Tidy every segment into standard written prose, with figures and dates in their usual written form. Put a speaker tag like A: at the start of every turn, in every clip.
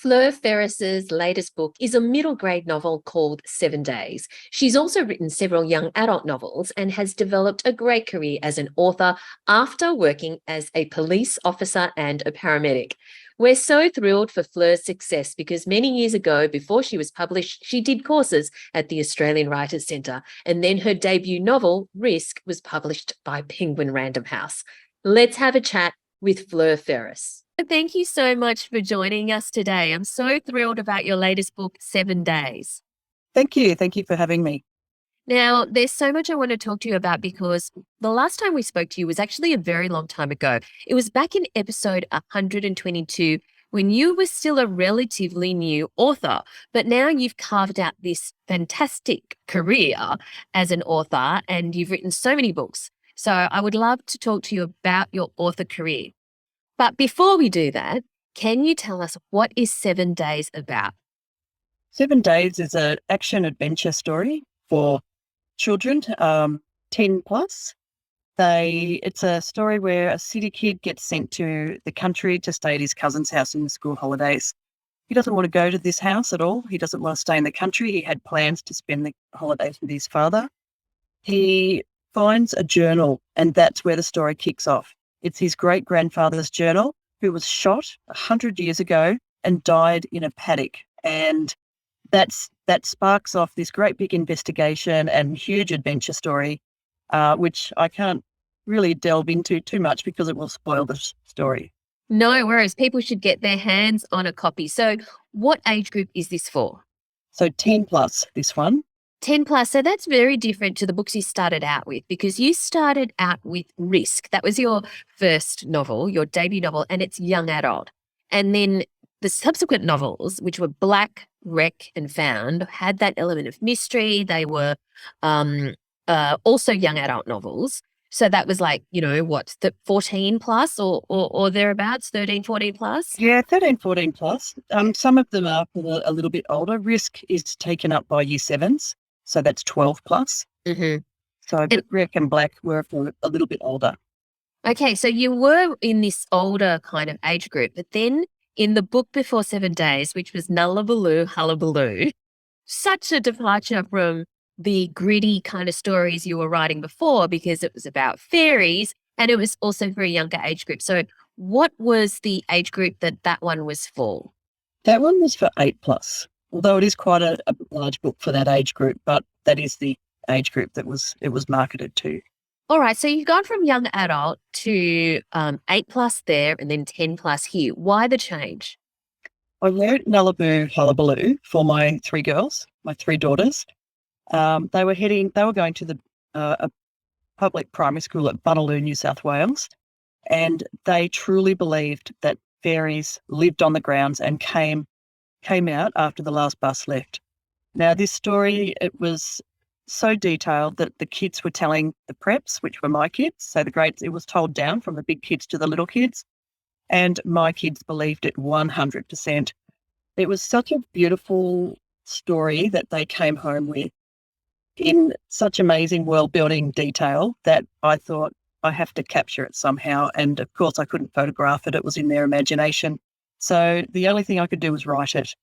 A: Fleur Ferris's latest book is a middle grade novel called 7 Days. She's also written several young adult novels and has developed a great career as an author after working as a police officer and a paramedic. We're so thrilled for Fleur's success because many years ago, before she was published, she did courses at the Australian Writers Centre, and then her debut novel, Risk, was published by Penguin Random House. Let's have a chat with Fleur Ferris. Thank you so much for joining us today. I'm so thrilled about your latest book, 7 Days.
B: Thank you. Thank you for having me.
A: Now, there's so much I want to talk to you about because the last time we spoke to you was actually a very long time ago. It was back in episode 122 when you were still a relatively new author, but now you've carved out this fantastic career as an author and you've written so many books. So I would love to talk to you about your author career. But before we do that, can you tell us what is 7 Days about?
B: 7 Days is an action adventure story for children, 10 plus. It's a story where a city kid gets sent to the country to stay at his cousin's house in the school holidays. He doesn't want to go to this house at all. He doesn't want to stay in the country. He had plans to spend the holidays with his father. He finds a journal, and that's where the story kicks off. It's his great-grandfather's journal, who was shot 100 years ago and died in a paddock. And that sparks off this great big investigation and huge adventure story, which I can't really delve into too much because it will spoil the story.
A: No worries. People should get their hands on a copy. So what age group is this for?
B: So 10 plus, this one.
A: 10 plus. So that's very different to the books you started out with because you started out with Risk. That was your first novel, your debut novel, and it's young adult. And then the subsequent novels, which were Black, Wreck, and Found, had that element of mystery. They were also young adult novels. So that was like, the 14 plus or thereabouts, 13, 14 plus?
B: Yeah, 13, 14 plus. Some of them are a little bit older. Risk is taken up by year sevens. So that's 12 plus.
A: Mm-hmm.
B: So Wreck and Black were for a little bit older.
A: Okay, so you were in this older kind of age group, but then in the book before 7 Days, which was Nullabaloo Hullabaloo, such a departure from the gritty kind of stories you were writing before because it was about fairies and it was also for a younger age group. So what was the age group that one was for?
B: That one was for 8 plus, although it is quite a large book for that age group, but that is the age group that it was marketed to.
A: All right, so you've gone from young adult to 8 plus there and then 10 plus here. Why the change?
B: I wrote Nullabaloo Hullabaloo for my 3 girls, my 3 daughters. They were going to a public primary school at Bunaloo, New South Wales, and they truly believed that fairies lived on the grounds and came out after the last bus left. Now, this story, it was so detailed that the kids were telling the preps, which were my kids, so it was told down from the big kids to the little kids, and my kids believed it 100%. It was such a beautiful story that they came home with in such amazing world-building detail that I thought I have to capture it somehow. And of course, I couldn't photograph it. It was in their imagination. So the only thing I could do was write it.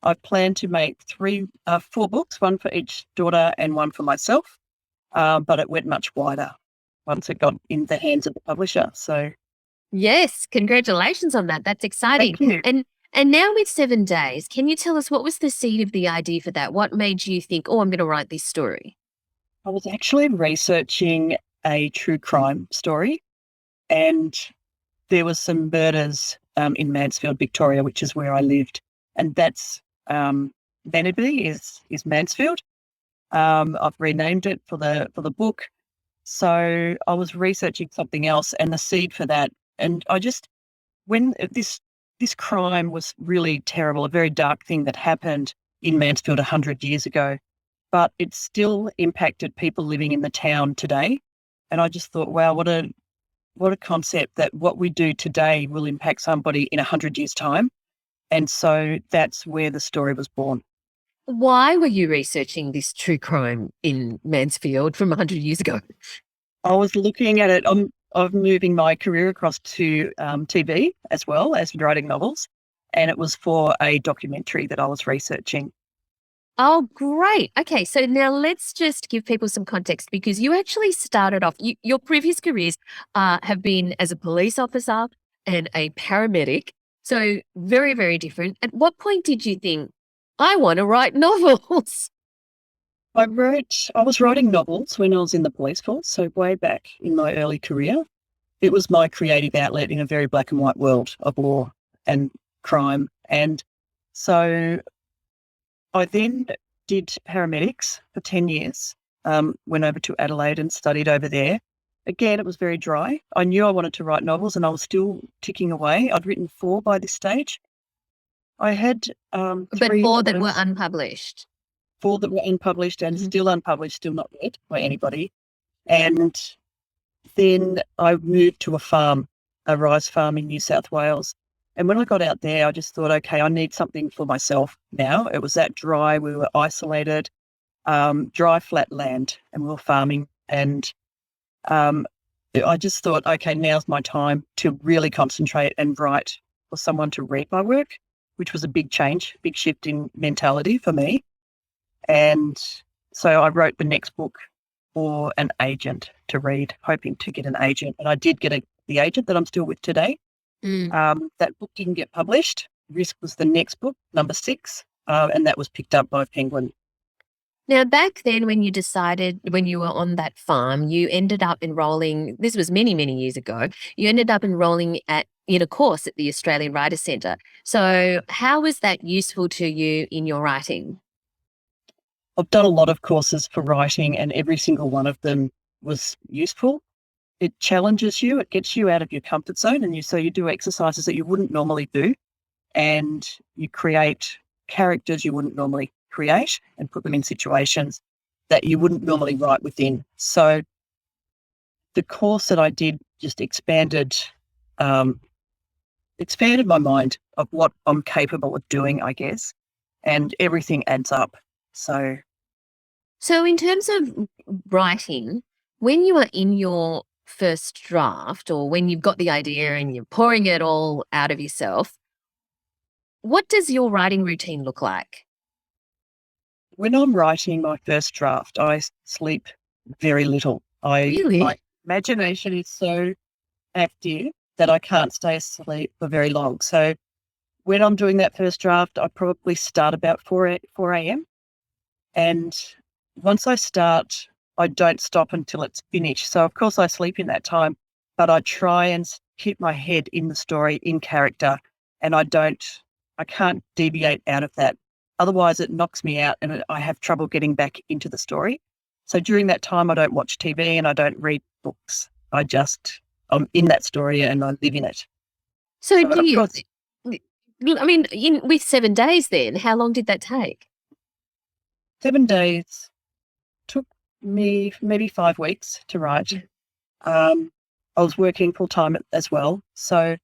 B: I planned to make 4 books, one for each daughter and one for myself, but it went much wider once it got in the hands of the publisher. So,
A: yes, congratulations on that. That's exciting.
B: Thank you.
A: And now with 7 Days, can you tell us what was the seed of the idea for that? What made you think, I'm going to write this story?
B: I was actually researching a true crime story, and there was some murders in Mansfield, Victoria, which is where I lived, and that's Vanity is Mansfield. I've renamed it for the book. So I was researching something else, and the seed for that, and when this crime was really terrible, a very dark thing that happened in Mansfield 100 years ago, but it still impacted people living in the town today. And I just thought, wow, what a concept that what we do today will impact somebody in 100 years' time. And so that's where the story was born.
A: Why were you researching this true crime in Mansfield from 100 years ago?
B: I was looking at it. I'm moving my career across to TV as well as writing novels. and it was for a documentary that I was researching.
A: Oh, great. Okay, so now let's just give people some context because you actually started off, your previous careers have been as a police officer and a paramedic. So very, very different. At what point did you think, I want to write novels?
B: I was writing novels when I was in the police force, so way back in my early career. It was my creative outlet in a very black and white world of law and crime. And so I then did paramedics for 10 years, went over to Adelaide and studied over there. Again, it was very dry. I knew I wanted to write novels and I was still ticking away. I'd written 4 by this stage. I had
A: But
B: 3
A: 4 that were unpublished.
B: 4 that were unpublished and
A: Mhm.
B: still unpublished, still not read by anybody. And then I moved to a rice farm in New South Wales. And when I got out there, I just thought, okay, I need something for myself now. It was that dry. We were isolated, dry, flat land, and we were farming. And I just thought, okay, now's my time to really concentrate and write for someone to read my work, which was a big change, big shift in mentality for me. And so I wrote the next book for an agent to read, hoping to get an agent. And I did get the agent that I'm still with today. That book didn't get published. Risk was the next book, number 6, and that was picked up by Penguin.
A: Now, back then, when you decided, when you were on that farm, you ended up enrolling, this was many, many years ago, you ended up enrolling in a course at the Australian Writers Centre. So how was that useful to you in your writing?
B: I've done a lot of courses for writing, and every single one of them was useful. It challenges you, it gets you out of your comfort zone, and so you do exercises that you wouldn't normally do, and you create characters you wouldn't normally create and put them in situations that you wouldn't normally write within. So the course that I did just expanded my mind of what I'm capable of doing, I guess, and everything adds up. So
A: in terms of writing, when you are in your first draft or when you've got the idea and you're pouring it all out of yourself, what does your writing routine look like?
B: when I'm writing my first draft, I sleep very little.
A: Really?
B: My imagination is so active that I can't stay asleep for very long. So when I'm doing that first draft, I probably start about 4 a.m. And once I start, I don't stop until it's finished. So of course I sleep in that time, but I try and keep my head in the story, in character, and I can't deviate out of that. Otherwise it knocks me out and I have trouble getting back into the story. So during that time, I don't watch TV and I don't read books. I'm in that story and I live in it.
A: So
B: But
A: do
B: of
A: you,
B: course,
A: I mean, with 7 days then, how long did that take?
B: 7 days took me maybe 5 weeks to write. I was working full time as well. So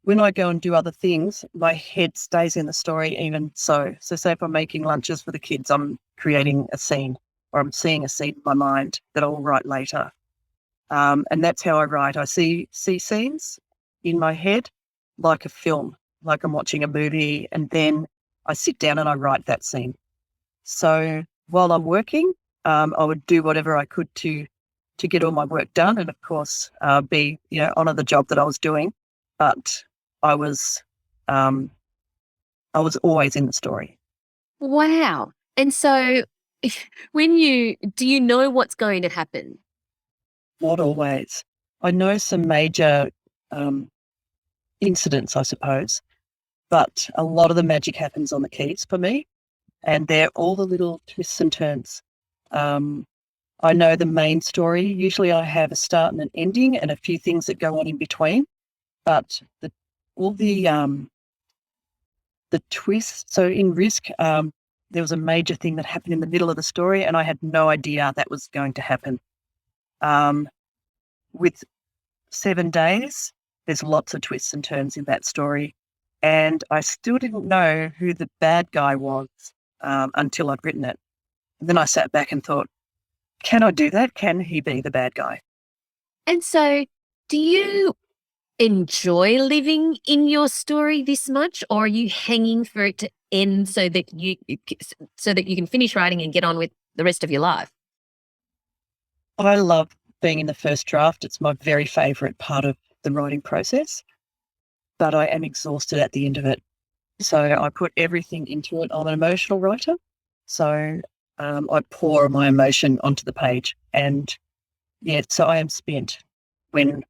B: when I go and do other things, my head stays in the story even so. So say if I'm making lunches for the kids, I'm creating a scene or I'm seeing a scene in my mind that I'll write later. And that's how I write. I see scenes in my head like a film, like I'm watching a movie, and then I sit down and I write that scene. So while I'm working, I would do whatever I could to get all my work done, and of course, honour the job that I was doing. But I was always in the story.
A: Wow. And so do you know what's going to happen?
B: Not always. I know some major incidents, I suppose, but a lot of the magic happens on the keys for me, and they're all the little twists and turns. I know the main story. Usually I have a start and an ending and a few things that go on in between, but all the twists. So in Risk, there was a major thing that happened in the middle of the story and I had no idea that was going to happen. With 7 days, there's lots of twists and turns in that story. And I still didn't know who the bad guy was until I'd written it. And then I sat back and thought, can I do that? Can he be the bad guy?
A: And so do you enjoy living in your story this much, or are you hanging for it to end so that you can finish writing and get on with the rest of your life?
B: I love being in the first draft. It's my very favourite part of the writing process, but I am exhausted at the end of it. So I put everything into it. I'm an emotional writer, so I pour my emotion onto the page, and yeah, so I am spent when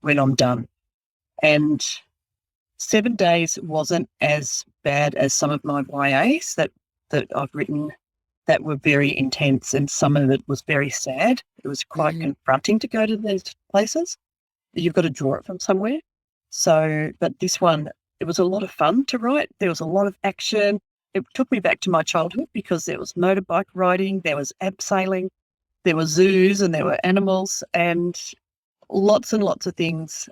B: I'm done. And 7 days wasn't as bad as some of my YAs that I've written that were very intense, and some of it was very sad. It was quite confronting to go to these places. You've got to draw it from somewhere. So, but this one, it was a lot of fun to write. There was a lot of action. It took me back to my childhood because there was motorbike riding, there was abseiling, there were zoos and there were animals and lots of things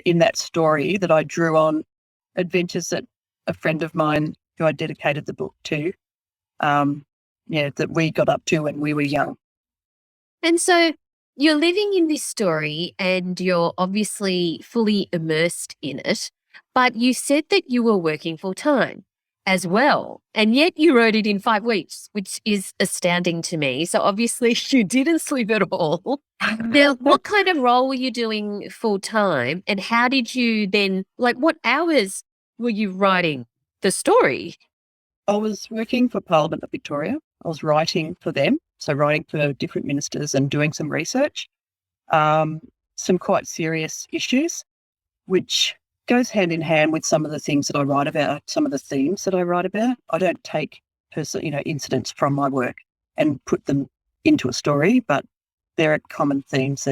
B: in that story that I drew on adventures that a friend of mine who I dedicated the book to, that we got up to when we were young.
A: And so you're living in this story and you're obviously fully immersed in it, but you said that you were working full time as well. And yet you wrote it in 5 weeks, which is astounding to me. So obviously you didn't sleep at all. Now, what kind of role were you doing full time? And how did you then, what hours were you writing the story?
B: I was working for Parliament of Victoria. I was writing for them, so writing for different ministers and doing some research, some quite serious issues, which goes hand in hand with some of the things that I write about, some of the themes that I write about. I don't take incidents from my work and put them into a story, but there are common themes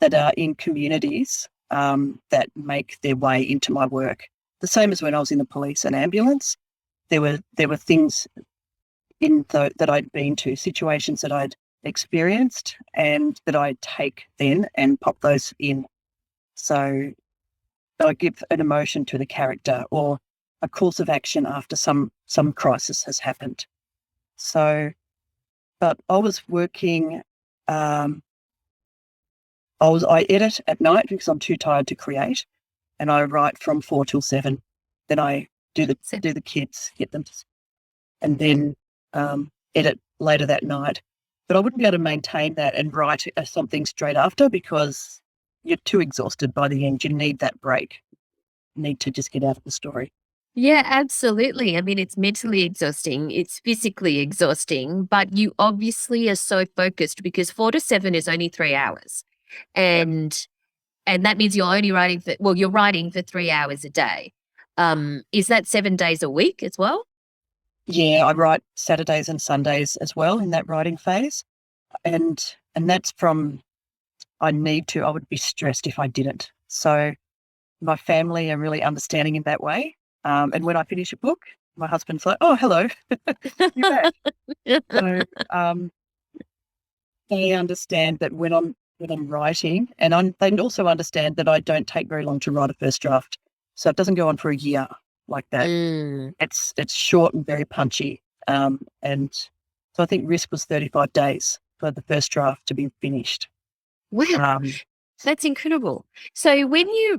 B: that are in communities that make their way into my work. The same as when I was in the police and ambulance. There were things that I'd been to, situations that I'd experienced and that I'd take then and pop those in. So I give an emotion to the character or a course of action after some crisis has happened. So, but I was working, I edit at night because I'm too tired to create, and I write from 4 till 7. Then I do the kids, get them to, and then edit later that night. But I wouldn't be able to maintain that and write something straight after because you're too exhausted by the end. You need that break. You need to just get out of the story.
A: Yeah, absolutely. I mean, it's mentally exhausting. It's physically exhausting, but you obviously are so focused because 4 to 7 is only 3 hours. And that means you're only you're writing for 3 hours a day. Is that 7 days a week as well?
B: Yeah, I write Saturdays and Sundays as well in that writing phase. And that's from, I would be stressed if I didn't. So my family are really understanding in that way. And when I finish a book, my husband's like, "Oh, hello, you're back." So they understand that when I'm writing, and they also understand that I don't take very long to write a first draft, so it doesn't go on for a year like that. It's short and very punchy, and so I think risk was 35 days for the first draft to be finished.
A: Wow. That's incredible. So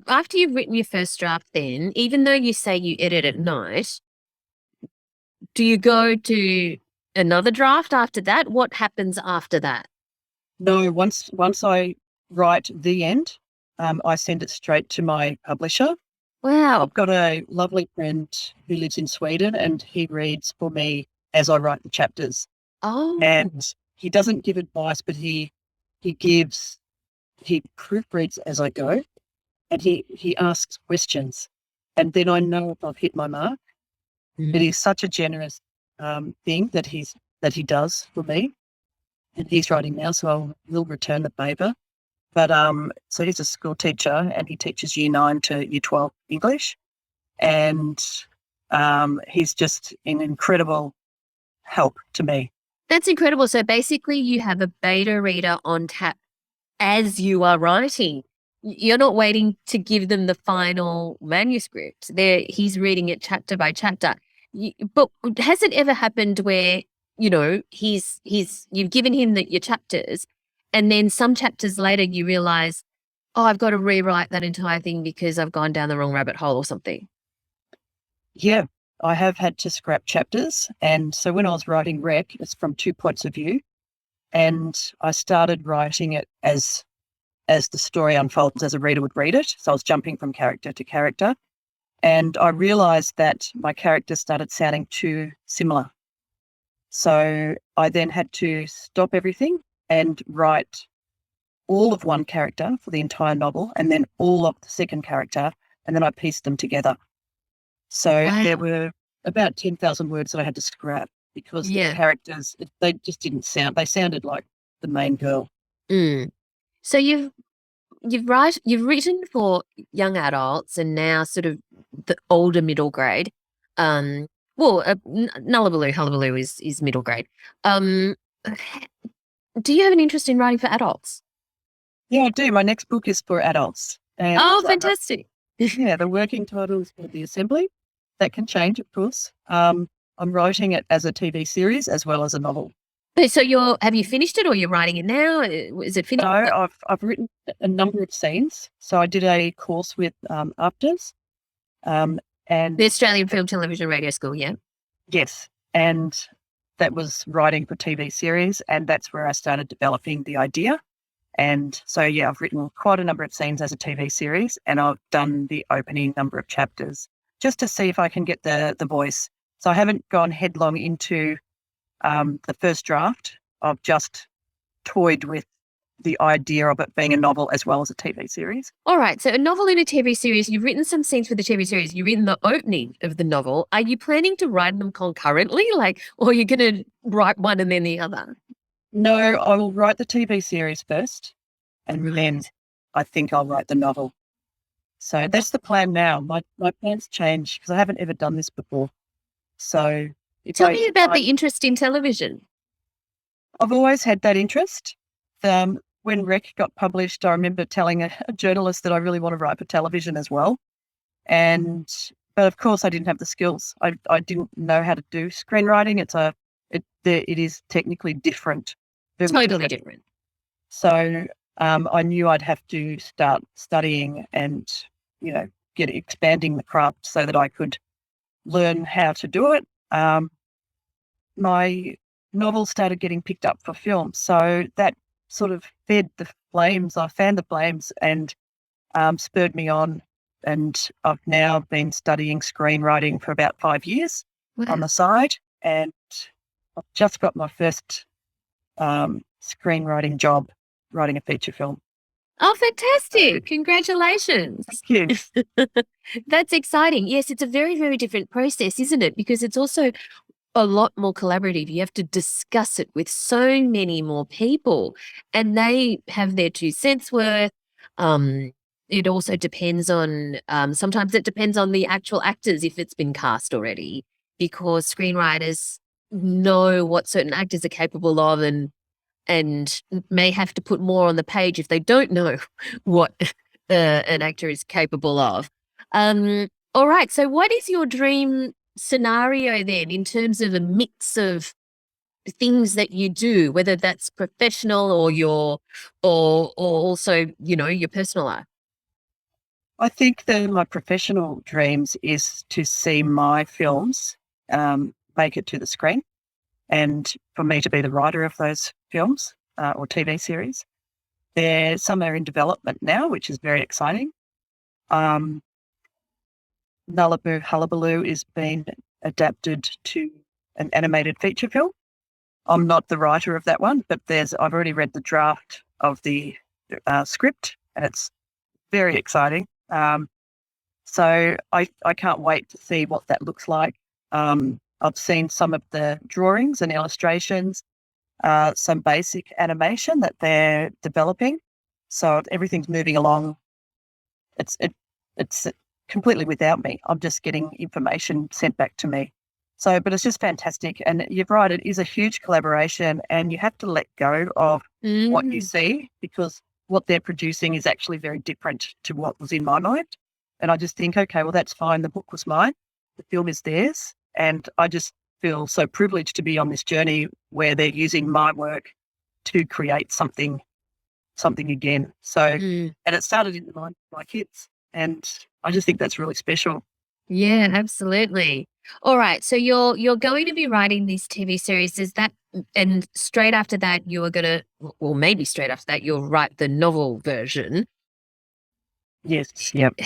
A: after you've written your first draft then, even though you say you edit at night, do you go to another draft after that? What happens after that?
B: No, once I write the end, I send it straight to my publisher.
A: Wow.
B: I've got a lovely friend who lives in Sweden and he reads for me as I write the chapters.
A: Oh.
B: And he doesn't give advice, but he proofreads as I go, and he asks questions, and then I know if I've hit my mark. It is such a generous thing that he does for me, and he's writing now, so he'll return the favour. But so he's a school teacher, and he teaches Year 9 to Year 12 English, and he's just an incredible help to me.
A: That's incredible. So basically, you have a beta reader on tap as you are writing. You're not waiting to give them the final manuscript. He's reading it chapter by chapter. But has it ever happened where, you've given him your chapters and then some chapters later you realize, Oh, I've got to rewrite that entire thing because I've gone down the wrong rabbit hole or something.
B: Yeah, I have had to scrap chapters. And so when I was writing Rec, it's from two points of view. And I started writing it as the story unfolds, as a reader would read it. So I was jumping from character to character. And I realized that my characters started sounding too similar. So I then had to stop everything and write all of one character for the entire novel and then all of the second character. And then I pieced them together. So
A: Wow.
B: there were about 10,000 words that I had to scrap because the
A: Yeah.
B: characters, they just didn't sound, they sounded like the main girl.
A: Mm. So you've written for young adults and now sort of the older middle grade. Well, Nullabaloo, Hullabaloo is middle grade. Do you have an interest in writing for adults?
B: Yeah, I do. My next book is for adults. And
A: Oh, fantastic.
B: yeah, the working title is called The Assembly. That can change, of course. I'm writing it as a TV series as well as a novel.
A: So have you finished it or you're writing it now? Is it finished?
B: No, I've written a number of scenes. So I did a course with AFTRS. And
A: The Australian Film, Television, Radio School, yeah.
B: yes, and that was writing for TV series, and that's where I started developing the idea. And so, yeah, I've written quite a number of scenes as a TV series, and I've done the opening number of chapters just to see if I can get the voice. So I haven't gone headlong into the first draft. I've just toyed with the idea of it being a novel as well as a TV series.
A: All right. So a novel and a TV series, you've written some scenes for the TV series. You've written the opening of the novel. Are you planning to write them concurrently? Or are you going to write one and then the other?
B: No, I will write the TV series first, and then I think I'll write the novel. So that's the plan now. My plans change because I haven't ever done this before. So
A: Tell me about the interest in television.
B: I've always had that interest. When Rec got published, I remember telling a journalist that I really want to write for television as well. But of course, I didn't have the skills. I didn't know how to do screenwriting. It is technically different.
A: Totally different.
B: So I knew I'd have to start studying and, get expanding the craft so that I could learn how to do it. My novel started getting picked up for film. So that sort of fed the flames. I fanned the flames and spurred me on. And I've now been studying screenwriting for about 5 years on the side. And I've just got my first screenwriting job writing a feature film.
A: Oh, fantastic. Congratulations.
B: Thank you.
A: That's exciting. Yes, it's a very, very different process, isn't it? Because it's also a lot more collaborative. You have to discuss it with so many more people and they have their 2 cents worth. It also depends on, sometimes it depends on the actual actors if it's been cast already, because screenwriters know what certain actors are capable of and may have to put more on the page if they don't know what an actor is capable of. All right. So what is your dream scenario then in terms of a mix of things that you do, whether that's professional or also, your personal life?
B: I think that my professional dreams is to see my films make it to the screen and for me to be the writer of those films or TV series. Some are in development now, which is very exciting. Nullaboo Hullabaloo is being adapted to an animated feature film. I'm not the writer of that one, but I've already read the draft of the script and it's very exciting. So I can't wait to see what that looks like. I've seen some of the drawings and illustrations, some basic animation that they're developing. So everything's moving along. It's completely without me. I'm just getting information sent back to me. So, but it's just fantastic. And you're right, it is a huge collaboration and you have to let go of what you see because what they're producing is actually very different to what was in my mind. And I just think, okay, well, that's fine. The book was mine. The film is theirs. And I just feel so privileged to be on this journey where they're using my work to create something something again. So, and it started in the mind of my kids, and I just think that's really special.
A: Yeah, absolutely. All right. So you're going to be writing this TV series. Is that, and straight after that you are gonna, well, maybe straight after that you'll write the novel version.
B: Yes. Yep.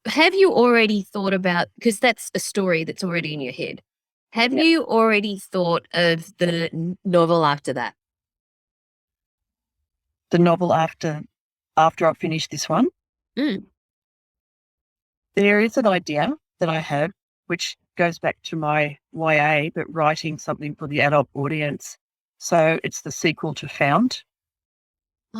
A: Have you already thought about, because that's a story that's already in your head. Have
B: Yep.
A: you already thought of the novel after that?
B: The novel after I finish this one,
A: Mm.
B: there is an idea that I have, which goes back to my YA, but writing something for the adult audience. So it's the sequel to Found.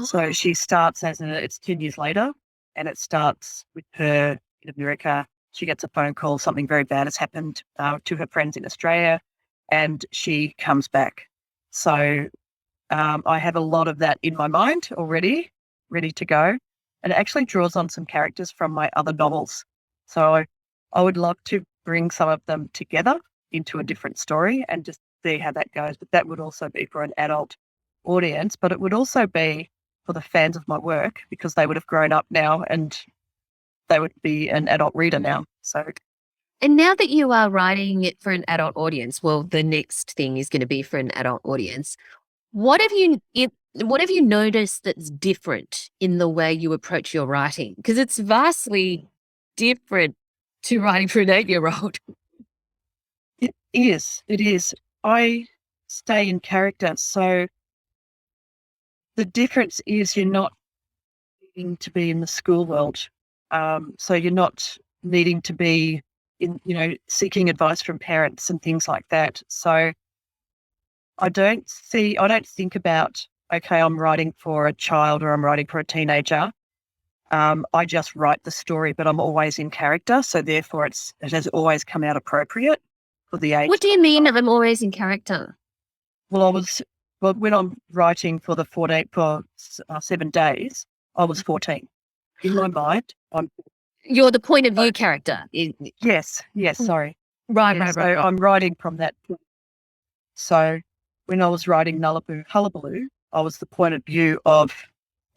B: So she starts it's 10 years later, and it starts with her in America. She gets a phone call, something very bad has happened to her friends in Australia, and she comes back. So I have a lot of that in my mind already, ready to go. And it actually draws on some characters from my other novels. So I would love to bring some of them together into a different story and just see how that goes. But that would also be for an adult audience, but it would also be for the fans of my work because they would have grown up now and they would be an adult reader now. So,
A: And now that you are writing it for an adult audience, well, the next thing is going to be for an adult audience. What have you noticed that's different in the way you approach your writing? Because it's vastly different to writing for an 8-year-old.
B: it is. It is. I stay in character. So the difference is you're not needing to be in the school world. So you're not needing to be seeking advice from parents and things like that. So I don't think about, okay, I'm writing for a child or I'm writing for a teenager. I just write the story, but I'm always in character. So therefore it has always come out appropriate for the age.
A: What do you mean I'm always in character?
B: Well, when I'm writing for 7 days, I was 14. In my mind,
A: You're the point of view character.
B: yes, sorry.
A: Right,
B: Yeah,
A: right,
B: so
A: right.
B: I'm writing from that point. So when I was writing Nullaboo Hullabaloo, I was the point of view of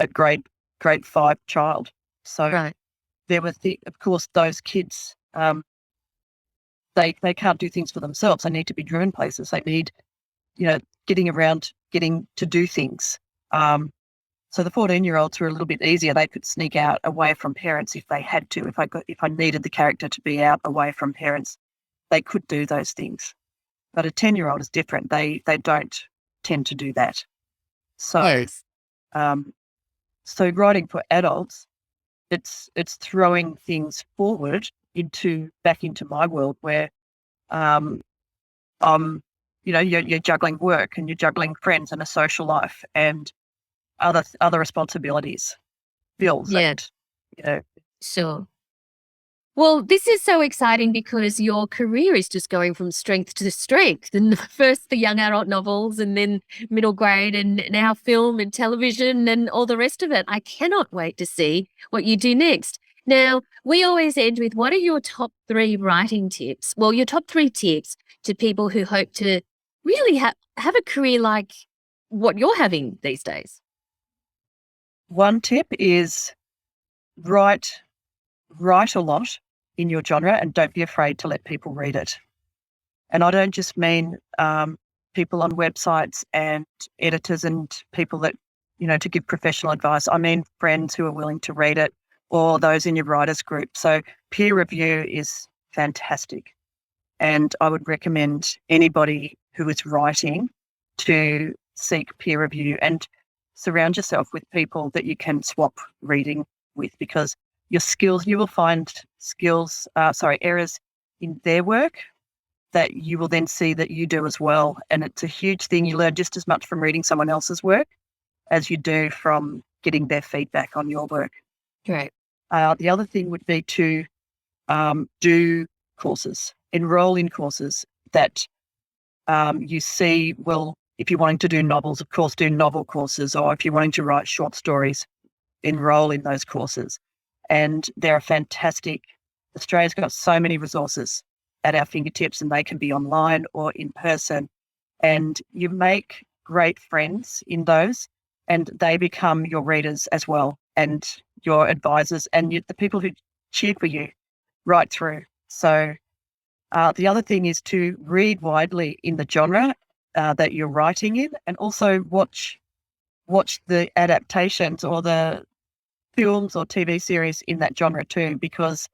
B: a grade 5 child. So
A: Right.
B: there were, of course, those kids, they can't do things for themselves. They need to be driven places. They need, getting around, getting to do things. So the 14-year-olds were a little bit easier. They could sneak out away from parents if they had to. If I needed the character to be out away from parents, they could do those things. But a 10-year-old is different. They don't tend to do that. So,
A: Yes.
B: so writing for adults, it's throwing things forward back into my world where, you're juggling work and you're juggling friends and a social life and other responsibilities, bills.
A: Yeah.
B: And,
A: Sure. Well, this is so exciting because your career is just going from strength to strength. And first the young adult novels and then middle grade and now film and television and all the rest of it. I cannot wait to see what you do next. Now, we always end with, what are your top 3 writing tips? Well, your top 3 tips to people who hope to really have a career like what you're having these days.
B: one tip is write a lot in your genre and don't be afraid to let people read it. And I don't just mean people on websites and editors and people that, to give professional advice. I mean friends who are willing to read it or those in your writers group. So peer review is fantastic. And I would recommend anybody who is writing to seek peer review and surround yourself with people that you can swap reading with, because you will find errors in their work that you will then see that you do as well. And it's a huge thing. You learn just as much from reading someone else's work as you do from getting their feedback on your work.
A: Great.
B: The other thing would be to do courses, enroll in courses that you see, well, if you're wanting to do novels, of course, do novel courses, or if you're wanting to write short stories, enroll in those courses. And they're fantastic. Australia's got so many resources at our fingertips, and they can be online or in person. And you make great friends in those. and they become your readers as well, and your advisors, and the people who cheered for you right through. So the other thing is to read widely in the genre that you're writing in, and also watch the adaptations or the films or TV series in that genre too, because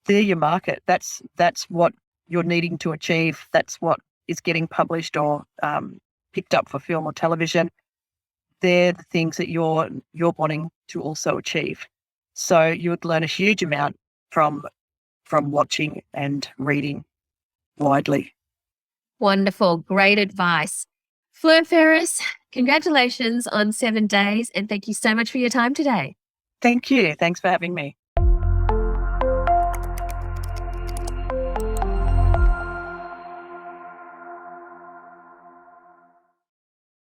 B: they're your market. That's what you're needing to achieve. That's what is getting published or picked up for film or television. They're the things that you're wanting to also achieve. So you would learn a huge amount from watching and reading widely.
A: Wonderful. Great advice. Fleur Ferris, congratulations on 7 days, and thank you so much for your time today.
B: Thank you. Thanks for having me.